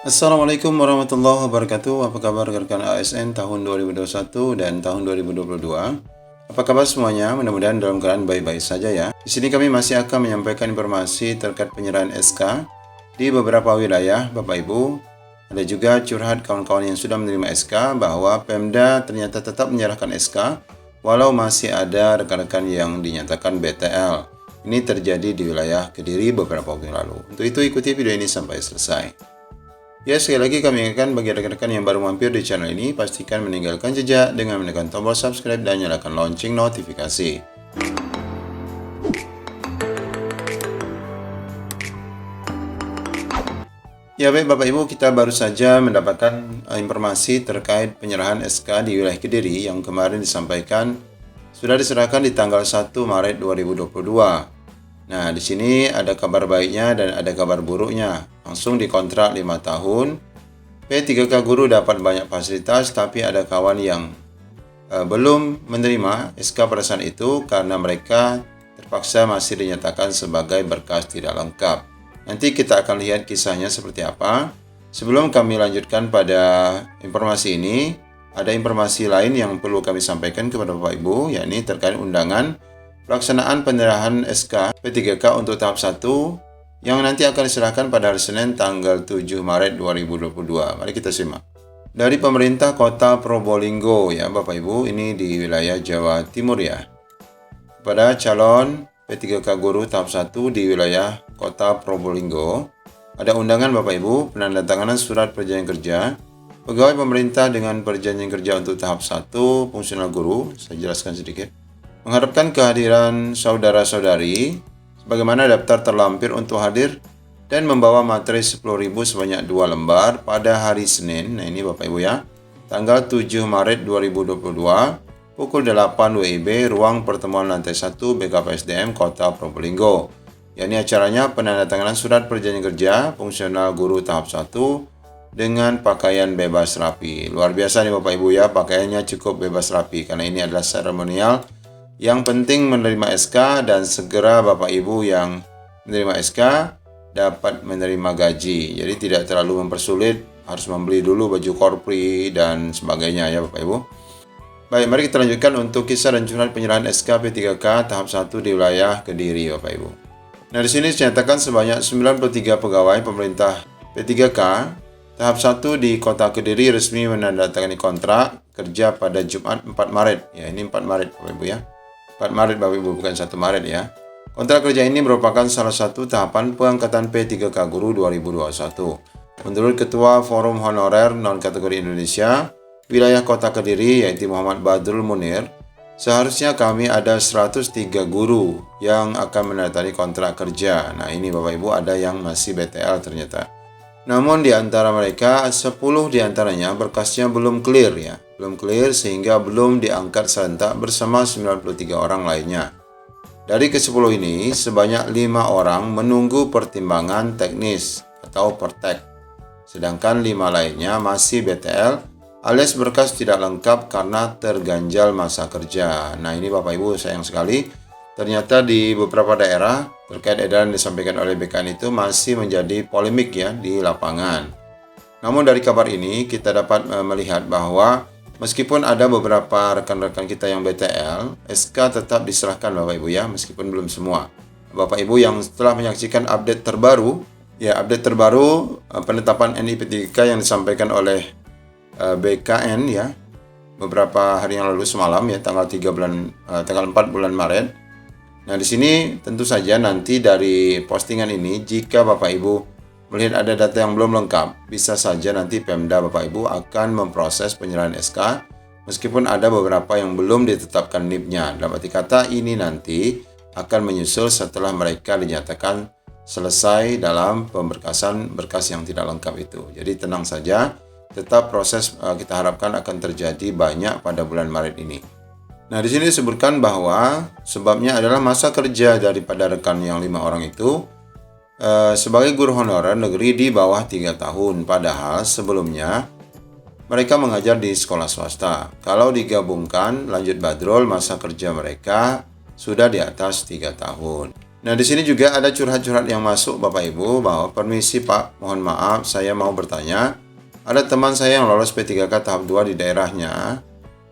Assalamualaikum warahmatullahi wabarakatuh. Apa kabar rekan ASN tahun 2021 dan tahun 2022? Apa kabar semuanya? Mudah-mudahan dalam keadaan baik-baik saja ya. Di sini kami masih akan menyampaikan informasi terkait penyerahan SK di beberapa wilayah, Bapak Ibu. Ada juga curhat kawan-kawan yang sudah menerima SK bahwa Pemda ternyata tetap menyerahkan SK walau masih ada rekan-rekan yang dinyatakan BTL. Ini terjadi di wilayah Kediri beberapa waktu lalu. Untuk itu ikuti video ini sampai selesai. Ya, sekali lagi kami ingatkan bagi rekan-rekan yang baru mampir di channel ini, pastikan meninggalkan jejak dengan menekan tombol subscribe dan nyalakan lonceng notifikasi. Ya baik Bapak Ibu, kita baru saja mendapatkan informasi terkait penyerahan SK di wilayah Kediri yang kemarin disampaikan sudah diserahkan di tanggal 1 Maret 2022. Nah, di sini ada kabar baiknya dan ada kabar buruknya. Langsung dikontrak 5 tahun. P3K guru dapat banyak fasilitas, tapi ada kawan yang belum menerima SK pada saat itu karena mereka terpaksa masih dinyatakan sebagai berkas tidak lengkap. Nanti kita akan lihat kisahnya seperti apa. Sebelum kami lanjutkan pada informasi ini, ada informasi lain yang perlu kami sampaikan kepada Bapak Ibu, yakni terkait undangan pelaksanaan penyerahan SK P3K untuk tahap 1 yang nanti akan diserahkan pada hari Senin tanggal 7 Maret 2022. Mari kita simak. Dari pemerintah Kota Probolinggo ya Bapak Ibu, ini di wilayah Jawa Timur ya. Kepada calon P3K guru tahap 1 di wilayah Kota Probolinggo, ada undangan Bapak Ibu, penandatanganan surat perjanjian kerja, pegawai pemerintah dengan perjanjian kerja untuk tahap 1 fungsional guru, saya jelaskan sedikit. Mengharapkan kehadiran saudara-saudari sebagaimana daftar terlampir untuk hadir dan membawa materi 10.000 sebanyak 2 lembar pada hari Senin. Nah ini Bapak Ibu ya, tanggal 7 Maret 2022 pukul 8 WIB ruang pertemuan lantai 1 BKPSDM Kota Probolinggo. Yakni acaranya penandatanganan surat perjanjian kerja fungsional guru tahap 1 dengan pakaian bebas rapi. Luar biasa nih Bapak Ibu ya, pakaiannya cukup bebas rapi karena ini adalah seremonial. Yang penting menerima SK dan segera Bapak Ibu yang menerima SK dapat menerima gaji. Jadi tidak terlalu mempersulit, harus membeli dulu baju korpri dan sebagainya ya Bapak Ibu. Baik, mari kita lanjutkan untuk kisah dan curhat penyerahan SK P3K tahap 1 di wilayah Kediri Bapak Ibu. Nah, di sini dinyatakan sebanyak 93 pegawai pemerintah P3K tahap 1 di Kota Kediri resmi menandatangani kontrak kerja pada Jumat 4 Maret. Ya, ini 4 Maret Bapak Ibu ya. 4 Maret Bapak Ibu, bukan 1 Maret ya. Kontrak kerja ini merupakan salah satu tahapan pengangkatan P3K Guru 2021. Menurut Ketua Forum Honorer Non-Kategori Indonesia, wilayah Kota Kediri, yaitu Muhammad Badrul Munir, seharusnya kami ada 103 guru yang akan menandatangani kontrak kerja. Nah ini Bapak Ibu ada yang masih BTL ternyata. Namun di antara mereka, 10 di antaranya berkasnya belum clear ya. Belum clear sehingga belum diangkat serentak bersama 93 orang lainnya. Dari ke-10 ini, sebanyak 5 orang menunggu pertimbangan teknis atau pertek. Sedangkan 5 lainnya masih BTL alias berkas tidak lengkap karena terganjal masa kerja. Nah ini Bapak Ibu sayang sekali, ternyata di beberapa daerah terkait edaran disampaikan oleh BKN itu masih menjadi polemik ya di lapangan. Namun dari kabar ini kita dapat melihat bahwa meskipun ada beberapa rekan-rekan kita yang BTL, SK tetap diserahkan Bapak Ibu ya, meskipun belum semua. Bapak Ibu yang setelah menyaksikan update terbaru, ya update terbaru penetapan NIP3K yang disampaikan oleh BKN ya, beberapa hari yang lalu semalam ya, tanggal 4 bulan Maret. Nah, di sini tentu saja nanti dari postingan ini jika Bapak Ibu melihat ada data yang belum lengkap, bisa saja nanti Pemda Bapak Ibu akan memproses penyerahan SK meskipun ada beberapa yang belum ditetapkan NIP-nya. Dalam arti kata ini nanti akan menyusul setelah mereka dinyatakan selesai dalam pemberkasan berkas yang tidak lengkap itu. Jadi tenang saja, tetap proses kita harapkan akan terjadi banyak pada bulan Maret ini. Nah, di sini disebutkan bahwa sebabnya adalah masa kerja daripada rekan yang 5 orang itu sebagai guru honorer negeri di bawah 3 tahun. Padahal sebelumnya mereka mengajar di sekolah swasta. Kalau digabungkan lanjut Badrul, masa kerja mereka sudah di atas 3 tahun. Nah, di sini juga ada curhat-curhat yang masuk Bapak Ibu bahwa permisi Pak, mohon maaf saya mau bertanya. Ada teman saya yang lolos P3K tahap 2 di daerahnya.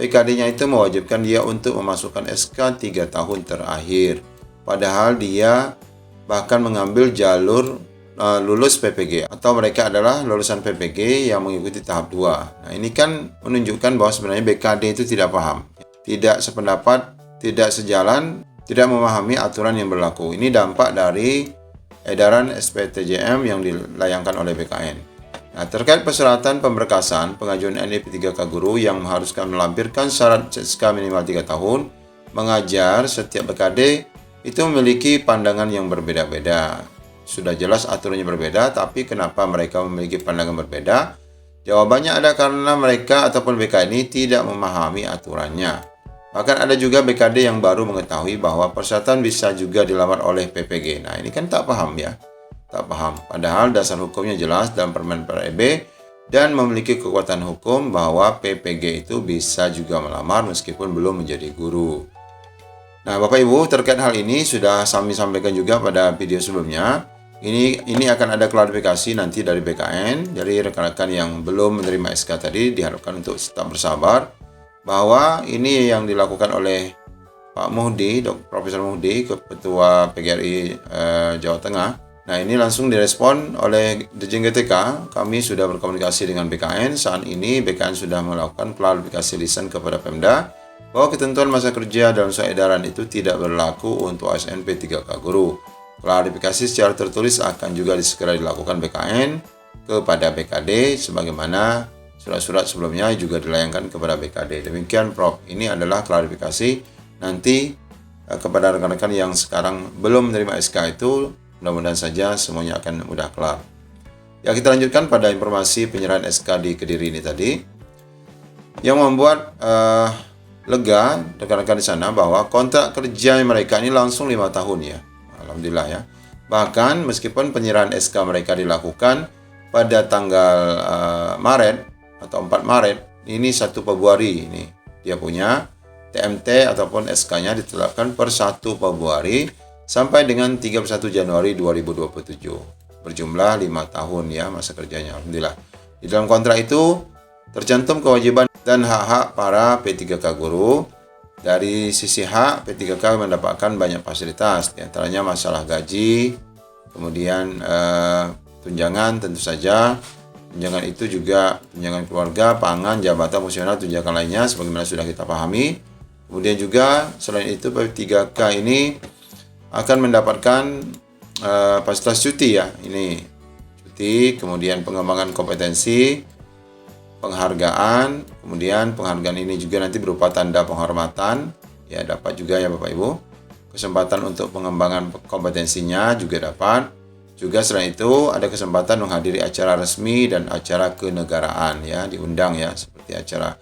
PKD-nya itu mewajibkan dia untuk memasukkan SK 3 tahun terakhir. Padahal dia bahkan mengambil jalur lulus PPG atau mereka adalah lulusan PPG yang mengikuti tahap 2. Nah, ini kan menunjukkan bahwa sebenarnya BKD itu tidak paham, tidak sependapat, tidak sejalan, tidak memahami aturan yang berlaku. Ini dampak dari edaran SPTJM yang dilayangkan oleh BKN. Nah, terkait persyaratan pemberkasan pengajuan NIP3K guru yang mengharuskan melampirkan syarat SK minimal 3 tahun mengajar, setiap BKD itu memiliki pandangan yang berbeda-beda. Sudah jelas aturannya berbeda, tapi kenapa mereka memiliki pandangan berbeda? Jawabannya ada karena mereka ataupun BKN ini tidak memahami aturannya. Bahkan ada juga BKD yang baru mengetahui bahwa persyaratan bisa juga dilamar oleh PPG. Nah, ini kan tak paham ya. Tak paham. Padahal dasar hukumnya jelas dalam Permen PREB dan memiliki kekuatan hukum bahwa PPG itu bisa juga melamar meskipun belum menjadi guru. Nah, Bapak Ibu, terkait hal ini sudah kami sampaikan juga pada video sebelumnya. Ini akan ada klarifikasi nanti dari BKN. Jadi rekan-rekan yang belum menerima SK tadi diharapkan untuk tetap bersabar bahwa ini yang dilakukan oleh Pak Muhdi, Profesor Muhdi, Ketua PGRI Jawa Tengah. Nah, ini langsung direspon oleh Dirjen GTK. Kami sudah berkomunikasi dengan BKN. Saat ini BKN sudah melakukan klarifikasi lisan kepada Pemda bahwa ketentuan masa kerja dalam surat edaran itu tidak berlaku untuk ASN P3K guru. Klarifikasi secara tertulis akan juga segera dilakukan BKN kepada BKD sebagaimana surat-surat sebelumnya juga dilayangkan kepada BKD. Demikian Prof. Ini adalah klarifikasi nanti kepada rekan-rekan yang sekarang belum menerima SK itu. Mudah-mudahan saja semuanya akan mudah kelar. Ya, kita lanjutkan pada informasi penyerahan SK di Kediri ini tadi. Yang membuat lega rekan-rekan di sana bahwa kontrak kerja mereka ini langsung 5 tahun ya. Alhamdulillah ya. Bahkan meskipun penyerahan SK mereka dilakukan pada tanggal Maret atau 4 Maret, ini 1 Februari ini dia punya TMT ataupun SK-nya ditetapkan per 1 Februari sampai dengan 31 Januari 2027. Berjumlah 5 tahun ya masa kerjanya. Alhamdulillah. Di dalam kontrak itu tercantum kewajiban dan hak-hak para P3K guru. Dari sisi hak, P3K mendapatkan banyak fasilitas, di antaranya masalah gaji, kemudian tunjangan tentu saja. Tunjangan itu juga tunjangan keluarga, pangan, jabatan fungsional, tunjangan lainnya sebagaimana sudah kita pahami. Kemudian juga selain itu P3K ini akan mendapatkan fasilitas cuti ya. Ini cuti, kemudian pengembangan kompetensi, penghargaan, kemudian penghargaan ini juga nanti berupa tanda penghormatan, ya dapat juga ya Bapak Ibu. Kesempatan untuk pengembangan kompetensinya juga dapat. Juga selain itu ada kesempatan menghadiri acara resmi dan acara kenegaraan ya, diundang ya, seperti acara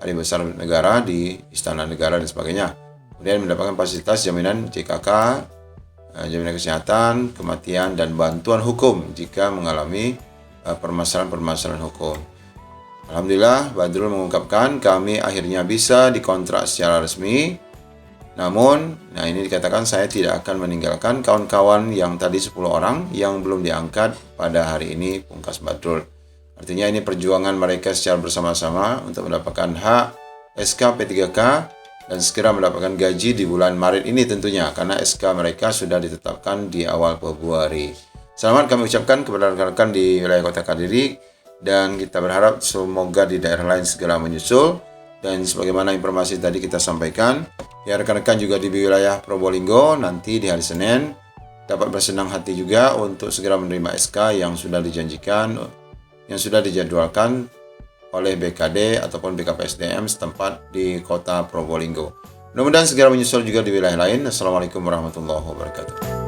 Hari Besar Negara di Istana Negara dan sebagainya. Kemudian mendapatkan fasilitas jaminan JKK, jaminan kesehatan, kematian, dan bantuan hukum jika mengalami permasalahan-permasalahan hukum. Alhamdulillah, Badrul mengungkapkan kami akhirnya bisa dikontrak secara resmi. Namun, ini dikatakan saya tidak akan meninggalkan kawan-kawan yang tadi 10 orang yang belum diangkat pada hari ini, pungkas Badrul. Artinya ini perjuangan mereka secara bersama-sama untuk mendapatkan hak SK P3K dan segera mendapatkan gaji di bulan Maret ini tentunya, karena SK mereka sudah ditetapkan di awal Februari. Selamat kami ucapkan kepada rekan-rekan di wilayah Kota Kediri, dan kita berharap semoga di daerah lain segera menyusul. Dan sebagaimana informasi tadi kita sampaikan, ya rekan-rekan juga di wilayah Probolinggo nanti di hari Senin dapat bersenang hati juga untuk segera menerima SK yang sudah dijanjikan, yang sudah dijadwalkan oleh BKD ataupun BKPSDM setempat di Kota Probolinggo. Mudah-mudahan segera menyusul juga di wilayah lain. Assalamualaikum warahmatullahi wabarakatuh.